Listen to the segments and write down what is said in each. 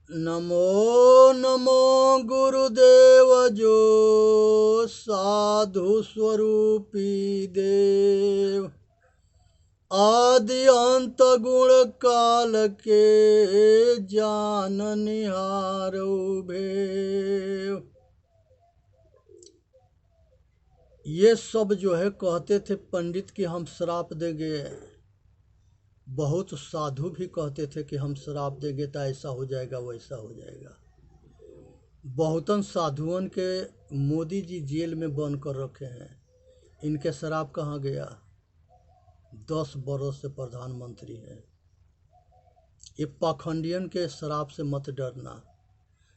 नमो नमो गुरुदेव जो साधु स्वरूपी देव, आदि अंत गुण काल के जान निहारो भेव। ये सब जो है कहते थे पंडित कि हम श्राप देंगे, बहुत साधु भी कहते थे कि हम श्राप देंगे तो ऐसा हो जाएगा वैसा हो जाएगा। बहुतन साधुओं के मोदी जी जेल में बंद कर रखे हैं, इनके श्राप कहाँ गया? 10 बरस से प्रधानमंत्री हैं। ये पाखंडियन के श्राप से मत डरना,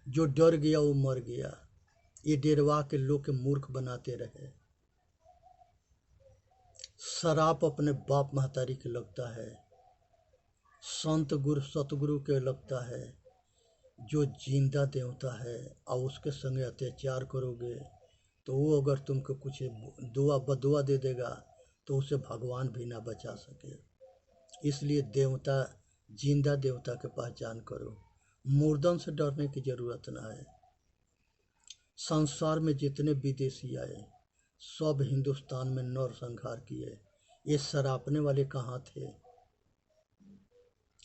जो डर गया वो मर गया। ये डेरवा के लोग के मूर्ख बनाते रहे। श्राप अपने बाप महतारी के लगता है, संत गुरु सतगुरु के लगता है। जो जिंदा देवता है और उसके संगे अत्याचार करोगे तो वो अगर तुमको कुछ दुआ बदुआ दे देगा तो उसे भगवान भी ना बचा सके। इसलिए देवता, जिंदा देवता के पहचान करो, मुर्दन से डरने की जरूरत ना है। संसार में जितने विदेशी आए सब हिंदुस्तान में नरसंहार किए। ये सरापने वाले कहाँ थे?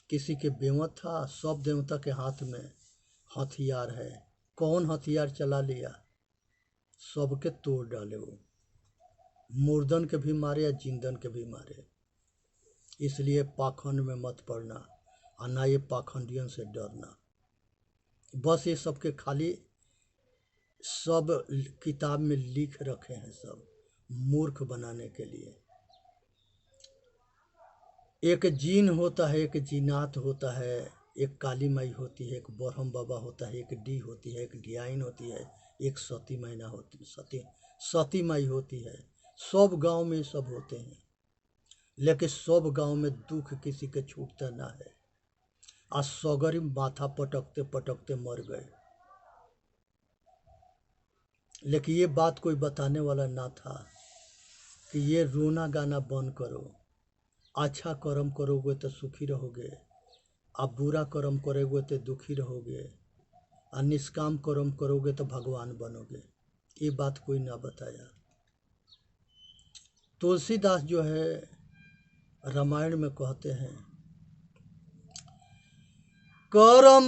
किसी के बेवत था? सब देवता के हाथ में हथियार है। कौन हथियार चला लिया? सबके तोड़ डाले वो, मुर्दन के भी मारे या जिंदन के भी मारे। इसलिए पाखंड में मत पड़ना और ना ये पाखंडियन से डरना। बस ये सबके खाली सब किताब में लिख रखे हैं, सब मूर्ख बनाने के लिए। एक जीन होता है, एक जीनात होता है, एक काली माई होती है, एक बरहम बाबा होता है, एक डी होती है, एक डियाइन होती है, एक सती मैना होती है, सती माई होती है। सब गांव में सब होते हैं, लेकिन सब गांव में दुख किसी के छूटता ना है। आज सगरी माथा पटकते पटकते मर गए, लेकिन ये बात कोई बताने वाला ना था कि ये रोना गाना बंद करो। अच्छा कर्म करोगे तो सुखी रहोगे, आप बुरा कर्म करोगे तो दुखी रहोगे, और निष्काम कर्म करोगे तो भगवान बनोगे। ये बात कोई ना बताया। तुलसीदास जो है रामायण में कहते हैं, कर्म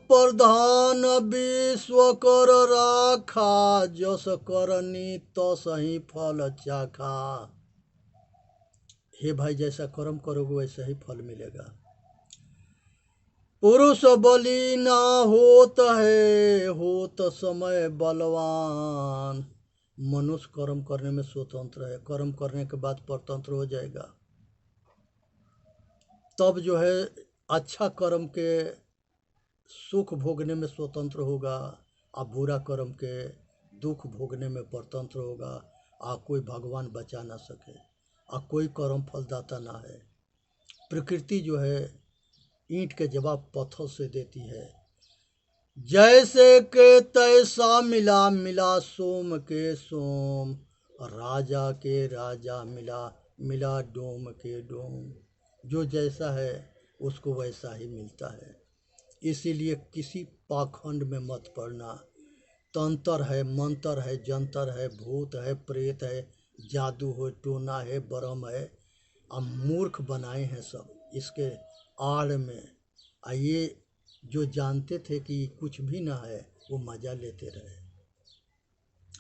प्रधान विश्व कर राखा, जस करनी तस ही फल चाखा। हे भाई, जैसा कर्म करोगे वैसा ही फल मिलेगा। पुरुष बलि ना होत है, होत समय बलवान। मनुष्य कर्म करने में स्वतंत्र है, कर्म करने के बाद परतंत्र हो जाएगा। तब जो है अच्छा कर्म के सुख भोगने में स्वतंत्र होगा, और बुरा कर्म के दुख भोगने में परतंत्र होगा। आ कोई भगवान बचा ना सके, और कोई कर्म फलदाता ना है। प्रकृति जो है ईंट के जवाब पत्थर से देती है। जैसे के तैसा मिला, मिला सोम के सोम, राजा के राजा मिला, मिला डोम के डोम। जो जैसा है उसको वैसा ही मिलता है। इसीलिए किसी पाखंड में मत पड़ना। तंत्र है, मंत्र है, जंतर है, भूत है, प्रेत है, जादू हो, टोना है, बरम है, अब मूर्ख बनाए हैं सब इसके आड़ में। ये जो जानते थे कि कुछ भी ना है वो मज़ा लेते रहे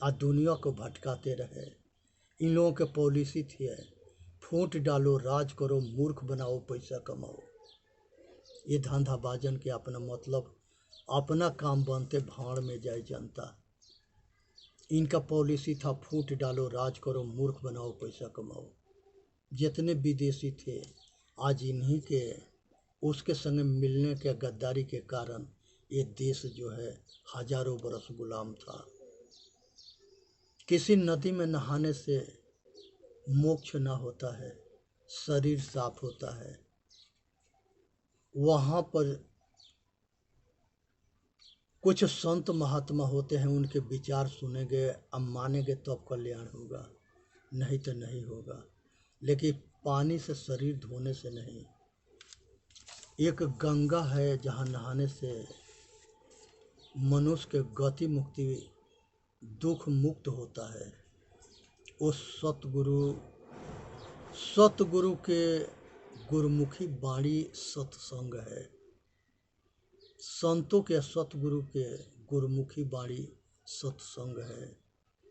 और दुनिया को भटकाते रहे। इन लोगों के पॉलिसी थी है, फूट डालो, राज करो, मूर्ख बनाओ, पैसा कमाओ। ये धंधाबाजन के अपना मतलब, अपना काम बनते भाड़ में जाए जनता। इनका पॉलिसी था फूट डालो, राज करो, मूर्ख बनाओ, पैसा कमाओ। जितने विदेशी थे आज इन्हीं के उसके संग मिलने के गद्दारी के कारण ये देश जो है हजारों बरस गुलाम था। किसी नदी में नहाने से मोक्ष ना होता है, शरीर साफ होता है। वहाँ पर कुछ संत महात्मा होते हैं, उनके विचार सुनेंगे, अब मानेंगे तो अब कल्याण होगा, नहीं तो नहीं होगा। लेकिन पानी से शरीर धोने से नहीं। एक गंगा है जहाँ नहाने से मनुष्य के गति मुक्ति दुख मुक्त होता है, वो सतगुरु के गुरुमुखी वाणी सत्संग है। संतों के सतगुरु के गुरुमुखी वाणी सत्संग है।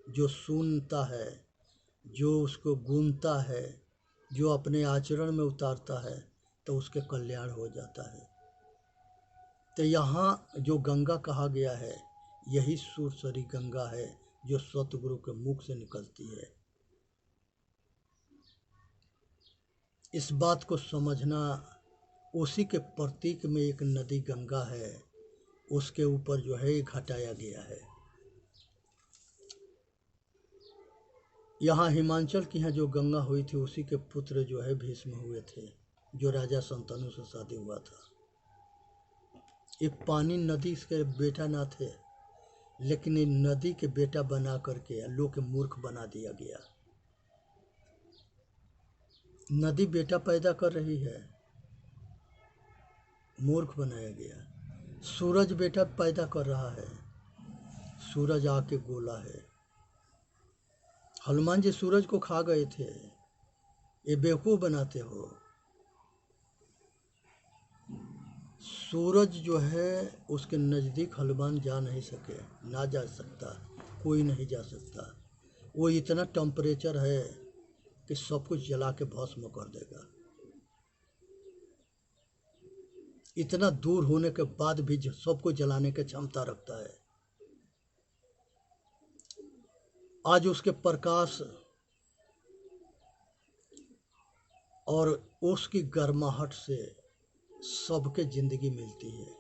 जो सुनता है, जो उसको गूंजता है, जो अपने आचरण में उतारता है, तो उसके कल्याण हो जाता है। तो यहाँ जो गंगा कहा गया है, यही सुरसरी गंगा है जो सतगुरु के मुख से निकलती है। इस बात को समझना, उसी के प्रतीक में एक नदी गंगा है, उसके ऊपर जो है घटाया गया है। यहाँ हिमाचल की यहाँ जो गंगा हुई थी, उसी के पुत्र जो है भीष्म हुए थे, जो राजा शंतनु से शादी हुआ था। ये पानी नदी के बेटा ना थे, लेकिन ये नदी के बेटा बना करके लोग के मूर्ख बना दिया गया। नदी बेटा पैदा कर रही है, मूर्ख बनाया गया। सूरज बेटा पैदा कर रहा है, सूरज आके गोला है। हनुमान जी सूरज को खा गए थे, ये बेवकूफ बनाते हो। सूरज जो है उसके नज़दीक हनुमान जा नहीं सके, ना जा सकता, कोई नहीं जा सकता। वो इतना टेम्परेचर है कि सब कुछ जला के भस्म कर देगा। इतना दूर होने के बाद भी सबको जलाने की क्षमता रखता है। आज उसके प्रकाश और उसकी गर्माहट से सबके जिंदगी मिलती है,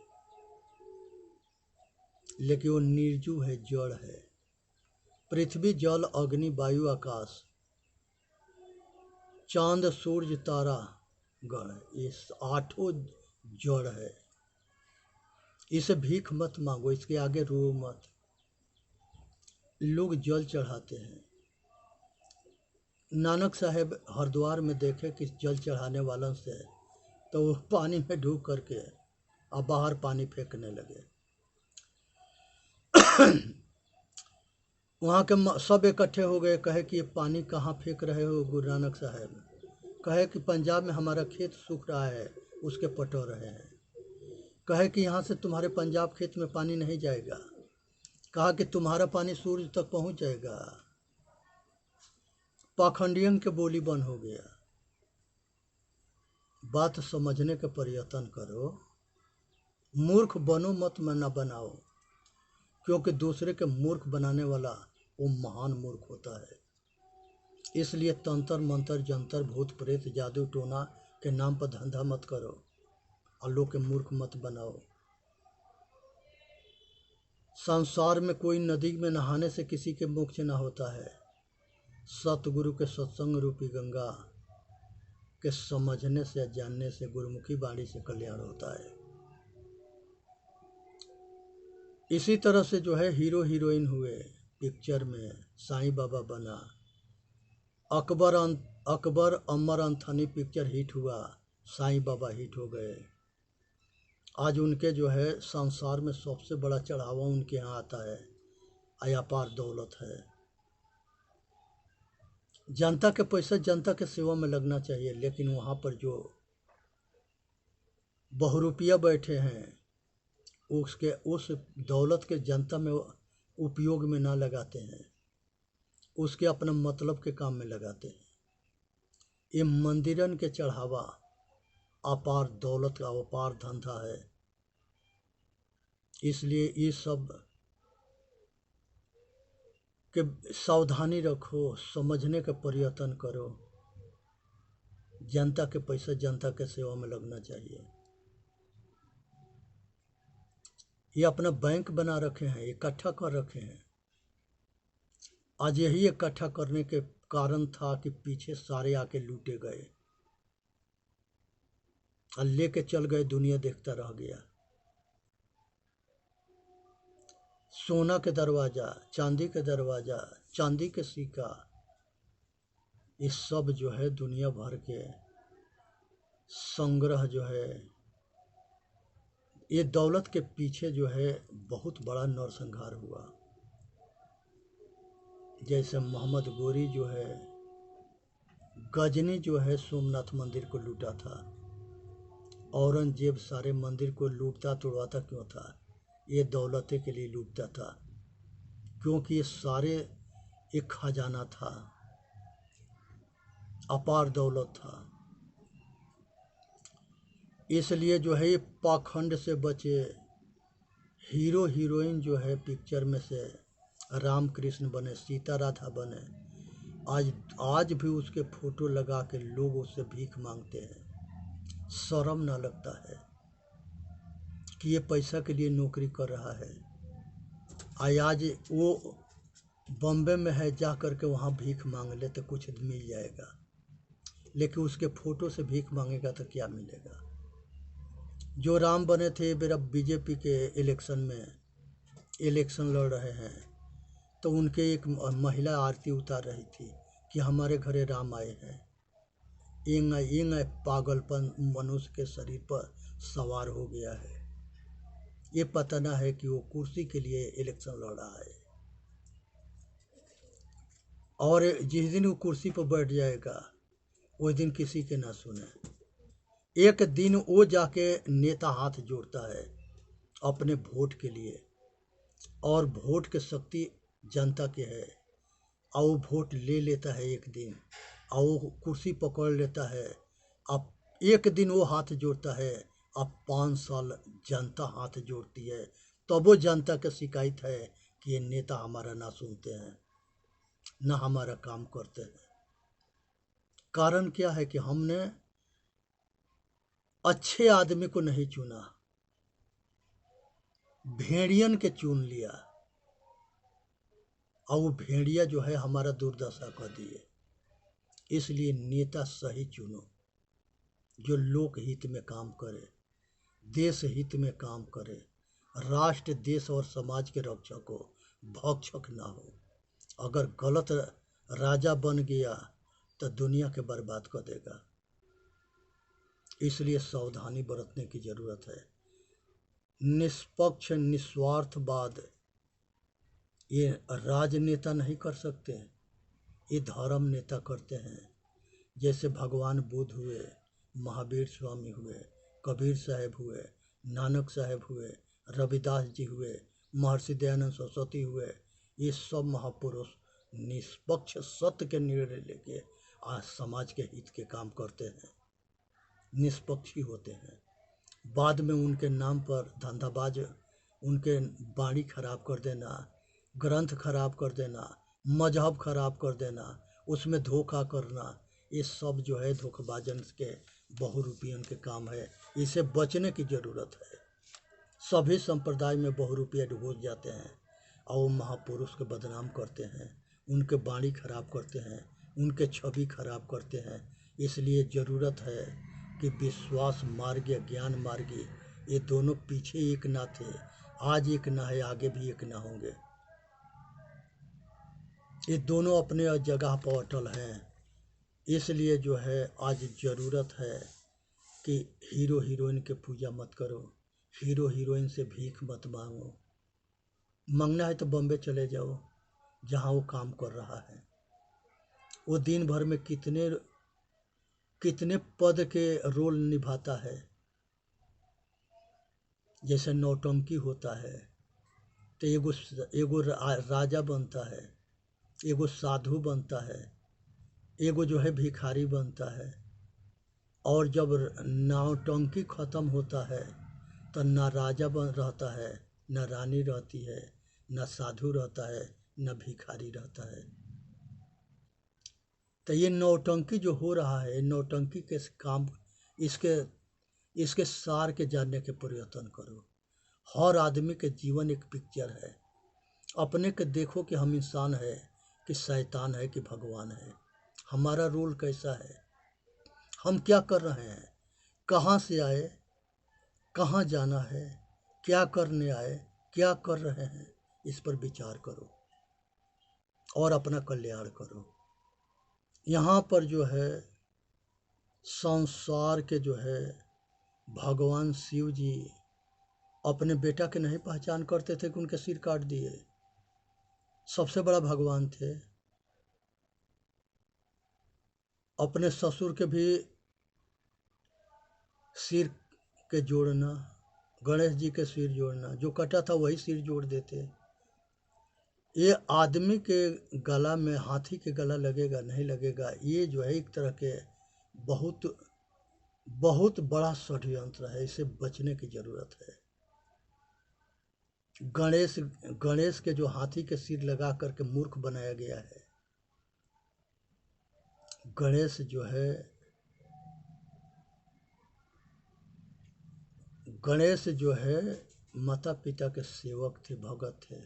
लेकिन वो निर्जीव है, जड़ है। पृथ्वी, जल, अग्नि, वायु, आकाश, चांद, सूर्य, तारा गण, ये 8 जड़ है। इसे भीख मत मांगो, इसके आगे रो मत। लोग जल चढ़ाते हैं। नानक साहेब हरिद्वार में देखे कि जल चढ़ाने वालों से, तो वो पानी में डूब करके और बाहर पानी फेंकने लगे। वहाँ के सब इकट्ठे हो गए, कहे कि ये पानी कहाँ फेंक रहे हो गुरु नानक साहेब? कहे कि पंजाब में हमारा खेत सूख रहा है, उसके पटो रहे हैं। कहे कि यहाँ से तुम्हारे पंजाब खेत में पानी नहीं जाएगा। कहा कि तुम्हारा पानी सूर्य तक पहुँच जाएगा। पाखंडियन के बोली बंद हो गया। बात समझने का प्रयत्न करो, मूर्ख बनो मत, न बनाओ, क्योंकि दूसरे के मूर्ख बनाने वाला वो महान मूर्ख होता है। इसलिए तंत्र मंत्र, जंतर, भूत प्रेत, जादू टोना के नाम पर धंधा मत करो और लोग के मूर्ख मत बनाओ। संसार में कोई नदी में नहाने से किसी के मोक्ष न होता है। सतगुरु के सत्संग रूपी गंगा के समझने से, जानने से, गुरुमुखी वाणी से कल्याण होता है। इसी तरह से जो है हीरो हीरोइन हुए पिक्चर में, साईं बाबा बना। अकबर अमर अंथनी पिक्चर हिट हुआ, साईं बाबा हिट हो गए। आज उनके जो है संसार में सबसे बड़ा चढ़ावा उनके यहाँ आता है, अपार दौलत है। जनता के पैसा जनता के सेवा में लगना चाहिए, लेकिन वहाँ पर जो बहुरूपिया बैठे हैं, उस दौलत के जनता में उपयोग में ना लगाते हैं, उसके अपने मतलब के काम में लगाते हैं। ये मंदिरन के चढ़ावा अपार दौलत का अपार धंधा है। इसलिए ये सब के सावधानी रखो, समझने का प्रयत्न करो। जनता के पैसा जनता के सेवा में लगना चाहिए। ये अपना बैंक बना रखे हैं, इकट्ठा कर रखे हैं। आज यही इकट्ठा करने के कारण था कि पीछे सारे आके लूटे गए और लेके चल गए, दुनिया देखता रह गया। सोना के दरवाजा, चांदी के दरवाजा, चांदी के सिक्का, ये सब जो है दुनिया भर के संग्रह जो है, ये दौलत के पीछे जो है बहुत बड़ा नरसंहार हुआ। जैसे मोहम्मद गोरी जो है गजनी जो है सोमनाथ मंदिर को लूटा था, औरंगजेब सारे मंदिर को लूटता तोड़वाता क्यों था? ये दौलत के लिए लूटता था, क्योंकि ये सारे एक खजाना था, अपार दौलत था। इसलिए जो है ये पाखंड से बचे। हीरो हीरोइन जो है पिक्चर में से राम कृष्ण बने, सीता राधा बने, आज भी उसके फोटो लगा के लोग उससे भीख मांगते हैं। शर्म ना लगता है कि ये पैसा के लिए नौकरी कर रहा है। आज वो बॉम्बे में है, जा कर के वहाँ भीख मांग ले तो कुछ मिल जाएगा, लेकिन उसके फोटो से भीख मांगेगा तो क्या मिलेगा? जो राम बने थे मेरा बीजेपी के इलेक्शन लड़ रहे हैं, तो उनके एक महिला आरती उतार रही थी कि हमारे घरे राम आए हैं। इंग पागलपन मनुष्य के शरीर पर सवार हो गया है। ये पता ना है कि वो कुर्सी के लिए इलेक्शन लड़ रहा है, और जिस दिन वो कुर्सी पर बैठ जाएगा उस दिन किसी के ना सुने। एक दिन वो जाके नेता हाथ जोड़ता है अपने वोट के लिए, और वोट की शक्ति जनता के है, और वो वोट ले लेता है एक दिन, और वो कुर्सी पकड़ लेता है। अब एक दिन वो हाथ जोड़ता है, अब 5 साल जनता हाथ जोड़ती है, तब वो जनता की शिकायत है कि ये नेता हमारा ना सुनते हैं, ना हमारा काम करते हैं। कारण क्या है कि हमने अच्छे आदमी को नहीं चुना, भेड़ियन के चुन लिया, और वो भेड़िया जो है हमारा दुर्दशा कर दिए। इसलिए नेता सही चुनो, जो लोक हित में काम करे, देश हित में काम करे, राष्ट्र देश और समाज के रक्षक हो, भक्षक ना हो। अगर गलत राजा बन गया तो दुनिया के बर्बाद कर देगा। इसलिए सावधानी बरतने की जरूरत है। निष्पक्ष निस्वार्थवाद ये राजनेता नहीं कर सकते, ये धर्म नेता करते हैं। जैसे भगवान बुद्ध हुए, महावीर स्वामी हुए, कबीर साहब हुए, नानक साहब हुए, रविदास जी हुए, महर्षि दयानंद सरस्वती हुए, ये सब महापुरुष निष्पक्ष सत्य के निर्णय लेके आज समाज के हित के काम करते हैं, निष्पक्षी होते हैं। बाद में उनके नाम पर धंधाबाज उनके बाणी खराब कर देना, ग्रंथ खराब कर देना, मजहब खराब कर देना, उसमें धोखा करना, ये सब जो है धोखेबाजन के बहुरूपियन के काम है। इसे बचने की ज़रूरत है। सभी संप्रदाय में बहुरूपिया घुस जाते हैं और वो महापुरुष को बदनाम करते हैं, उनके बाणी खराब करते हैं, उनके छवि खराब करते हैं। इसलिए ज़रूरत है कि विश्वास मार्ग या ज्ञान मार्ग ये दोनों पीछे एक ना थे, आज एक ना है, आगे भी एक ना होंगे। ये दोनों अपने जगह पर अटल हैं। इसलिए जो है आज ज़रूरत है कि हीरो हीरोइन के पूजा मत करो, हीरो हीरोइन से भीख मत मांगो। मांगना है तो बॉम्बे चले जाओ जहाँ वो काम कर रहा है। वो दिन भर में कितने पद के रोल निभाता है। जैसे नौटंकी होता है तो एगो राजा बनता है, एगो साधु बनता है, एगो जो है भिखारी बनता है। और जब नौटंकी ख़त्म होता है तो ना राजा बन रहता है, न रानी रहती है, न साधु रहता है, न भिखारी रहता है। तो ये नौटंकी जो हो रहा है, नौटंकी के काम इसके सार के जानने के प्रयत्न करो। हर आदमी के जीवन एक पिक्चर है। अपने के देखो कि हम इंसान है कि शैतान है कि भगवान है, हमारा रोल कैसा है, हम क्या कर रहे हैं, कहाँ से आए, कहाँ जाना है, क्या करने आए, क्या कर रहे हैं। इस पर विचार करो और अपना कल्याण करो। यहाँ पर जो है संसार के जो है भगवान शिव जी अपने बेटा के नहीं पहचान करते थे कि उनके सिर काट दिए। सबसे बड़ा भगवान थे। अपने ससुर के भी सिर के जोड़ना, गणेश जी के सिर जोड़ना, जो कटा था वही सिर जोड़ देते। ये आदमी के गला में हाथी के गला लगेगा नहीं लगेगा, ये जो है एक तरह के बहुत बहुत बड़ा षड्यंत्र है। इसे बचने की जरूरत है। गणेश के जो हाथी के सिर लगा करके मूर्ख बनाया गया है। गणेश जो है, माता पिता के सेवक थे, भगत थे,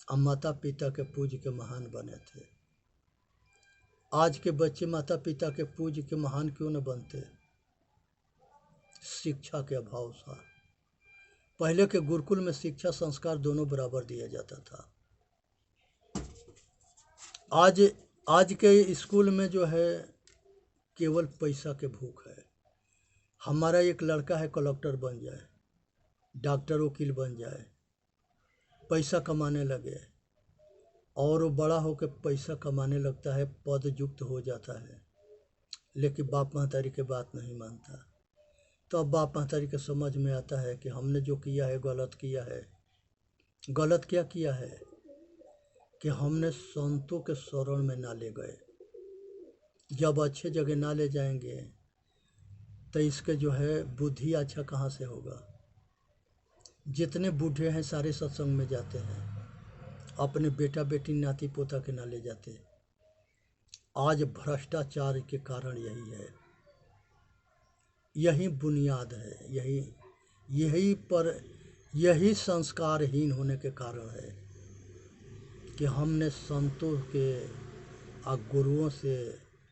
और माता पिता के पूज्य के महान बने थे। आज के बच्चे माता पिता के पूज्य के महान क्यों न बनते? शिक्षा के अभाव था। पहले के गुरुकुल में शिक्षा संस्कार दोनों बराबर दिया जाता था। आज के स्कूल में जो है केवल पैसा के भूख है। हमारा एक लड़का है कलेक्टर बन जाए, डॉक्टर वकील बन जाए, पैसा कमाने लगे, और वो बड़ा होकर पैसा कमाने लगता है, पद युक्त हो जाता है, लेकिन बाप महतारी के बात नहीं मानता। तो अब बाप महतारी के समझ में आता है कि हमने जो किया है गलत किया है। गलत क्या किया है कि हमने संतों के शरण में ना ले गए। जब अच्छे जगह ना ले जाएंगे तो इसके जो है बुद्धि अच्छा कहाँ से होगा। जितने बूढ़े हैं सारे सत्संग में जाते हैं, अपने बेटा बेटी नाती पोता के ना ले जाते। आज भ्रष्टाचार के कारण यही है, यही बुनियाद है, यही संस्कारहीन होने के कारण है कि हमने संतों के और गुरुओं से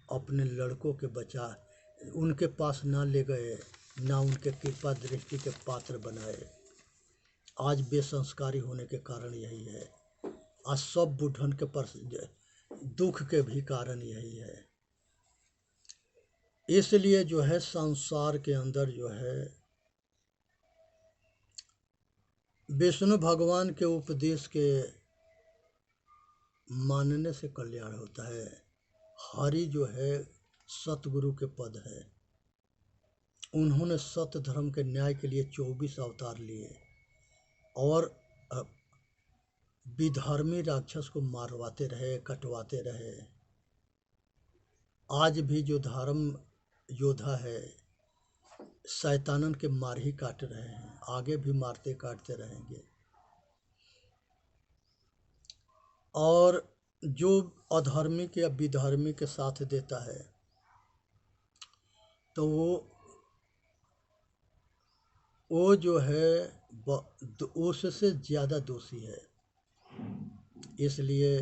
अपने लड़कों के बचा उनके पास ना ले गए, ना उनके कृपा दृष्टि के पात्र बनाए। आज बेसंस्कारी होने के कारण यही है। आज सब बुढ़न के दुख के भी कारण यही है। इसलिए जो है संसार के अंदर जो है विष्णु भगवान के उपदेश के मानने से कल्याण होता है। हरि जो है सतगुरु के पद है। उन्होंने सत्य धर्म के न्याय के लिए 24 अवतार लिए और विधर्मी राक्षस को मारवाते रहे, कटवाते रहे। आज भी जो धर्म योद्धा है शैतानन के मार ही काट रहे हैं, आगे भी मारते काटते रहेंगे। और जो अधर्मी के या विधर्मी के साथ देता है तो वो जो है उससे ज़्यादा दोषी है। इसलिए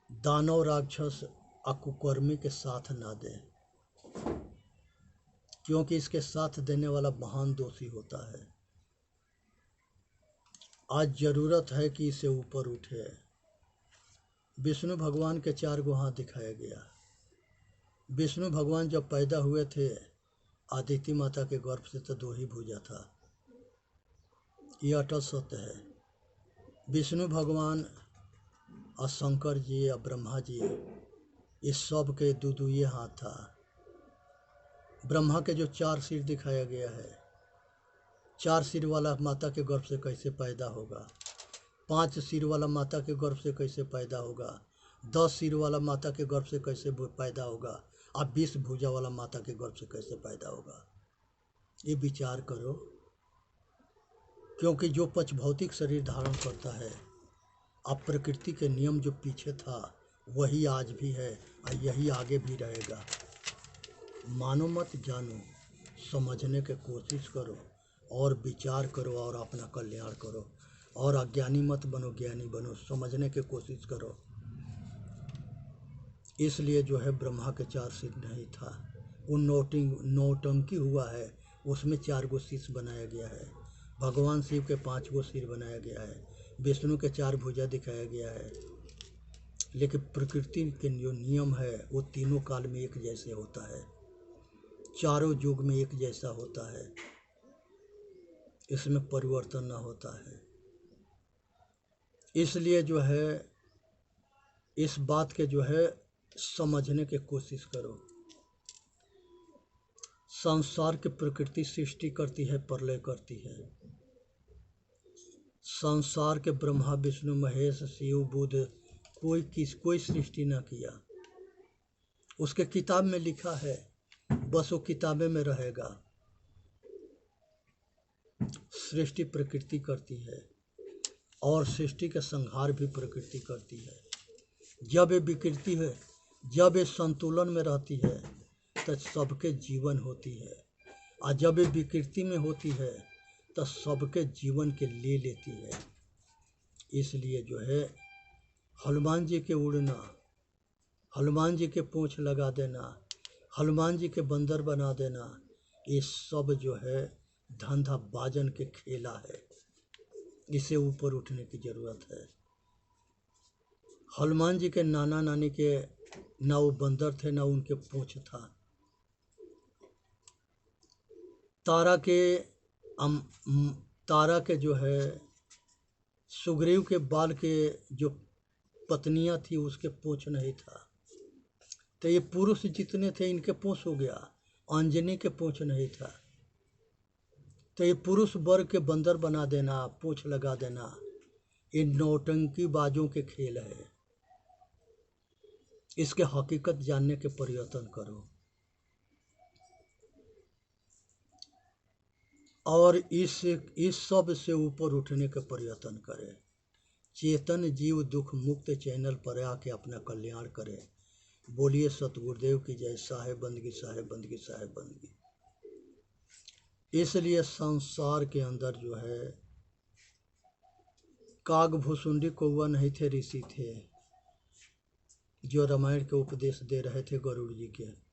दानव राक्षस अकुकर्मी के साथ ना दे, क्योंकि इसके साथ देने वाला महान दोषी होता है। आज जरूरत है कि इसे ऊपर उठे। विष्णु भगवान के 4 गो हाथ दिखाया गया। विष्णु भगवान जब पैदा हुए थे आदिति माता के गर्भ से तो 2 ही भुजा था। ये अटल सत्य है। विष्णु भगवान और शंकर जी और ब्रह्मा जी, इस सब के 2 ये हाथ था। ब्रह्मा के जो 4 सिर दिखाया गया है, 4 सिर वाला माता के गर्भ से कैसे पैदा होगा, 5 सिर वाला माता के गर्भ से कैसे पैदा होगा, 10 सिर वाला माता के गर्भ से कैसे पैदा होगा, और 20 भुजा वाला माता के गर्भ से कैसे पैदा होगा। ये विचार करो, क्योंकि जो पच भौतिक शरीर धारण करता है, अब प्रकृति के नियम जो पीछे था वही आज भी है और यही आगे भी रहेगा। मानो मत जानो, समझने की कोशिश करो और विचार करो और अपना कल्याण करो। और अज्ञानी मत बनो, ज्ञानी बनो, समझने की कोशिश करो। इसलिए जो है ब्रह्मा के 4 सिर नहीं था, वो नौटंकी हुआ है, उसमें 4 गो शीश बनाया गया है। भगवान शिव के 5 गो सिर बनाया गया है, विष्णु के 4 भुजा दिखाया गया है। लेकिन प्रकृति के जो नियम है वो तीनों काल में एक जैसे होता है, चारों युग में एक जैसा होता है। इसमें परिवर्तन ना होता है। इसलिए जो है इस बात के जो है समझने की कोशिश करो। संसार की प्रकृति सृष्टि करती है, प्रलय करती है। संसार के ब्रह्मा विष्णु महेश शिव बुद्ध कोई सृष्टि ना किया। उसके किताब में लिखा है, बस वो किताबें में रहेगा। सृष्टि प्रकृति करती है और सृष्टि का संहार भी प्रकृति करती है। जब ये विकृति है, जब ये संतुलन में रहती है तो सबके जीवन होती है, और जब ये विकृति में होती है तो सबके जीवन के ले लेती है। इसलिए जो है हनुमान जी के उड़ना, हनुमान जी के पूंछ लगा देना, हनुमान जी के बंदर बना देना, ये सब जो है धंधा बाजन के खेला है। इसे ऊपर उठने की ज़रूरत है। हनुमान जी के नाना नानी के ना वो बंदर थे, ना उनके पूंछ था। तारा के जो है सुग्रीव के बाल के जो पत्नियां थी उसके पूंछ नहीं था। तो ये पुरुष जितने थे इनके पूंछ हो गया, अंजनी के पूंछ नहीं था। तो ये पुरुष वर्ग के बंदर बना देना, पूंछ लगा देना, ये नौटंकी बाजों के खेल है। इसके हकीकत जानने के प्रयत्न करो और इस सब से ऊपर उठने का प्रयत्न करें। चेतन जीव दुख मुक्त चैनल पर आके अपना कल्याण करें। बोलिए सतगुरुदेव की जय। साहेब बंदगी, साहेब बंदगी, साहेब बंदगी। इसलिए संसार के अंदर जो है काग भुसुंडी कौवा नहीं थे, ऋषि थे जो रामायण के उपदेश दे रहे थे गरुड़ जी के।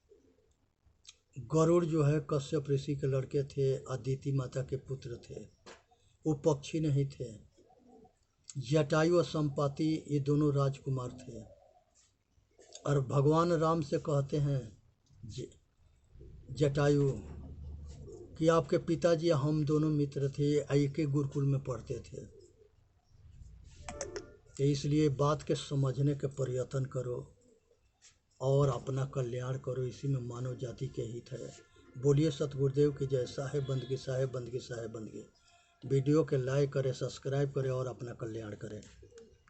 गरुड़ जो है कश्यप ऋषि के लड़के थे, अदिति माता के पुत्र थे। वो पक्षी नहीं थे। जटायु और संपाति ये दोनों राजकुमार थे। और भगवान राम से कहते हैं जटायु कि आपके पिताजी हम दोनों मित्र थे, एक ही गुरुकुल में पढ़ते थे। तो इसलिए बात के समझने के प्रयत्न करो और अपना कल्याण करो। इसी में मानव जाति के हित है। बोलिए सतगुरुदेव की जय। साहेब बंदगी, साहेब बंदगी, साहेब बंदगी। वीडियो के लाइक करें, सब्सक्राइब करें और अपना कल्याण करें।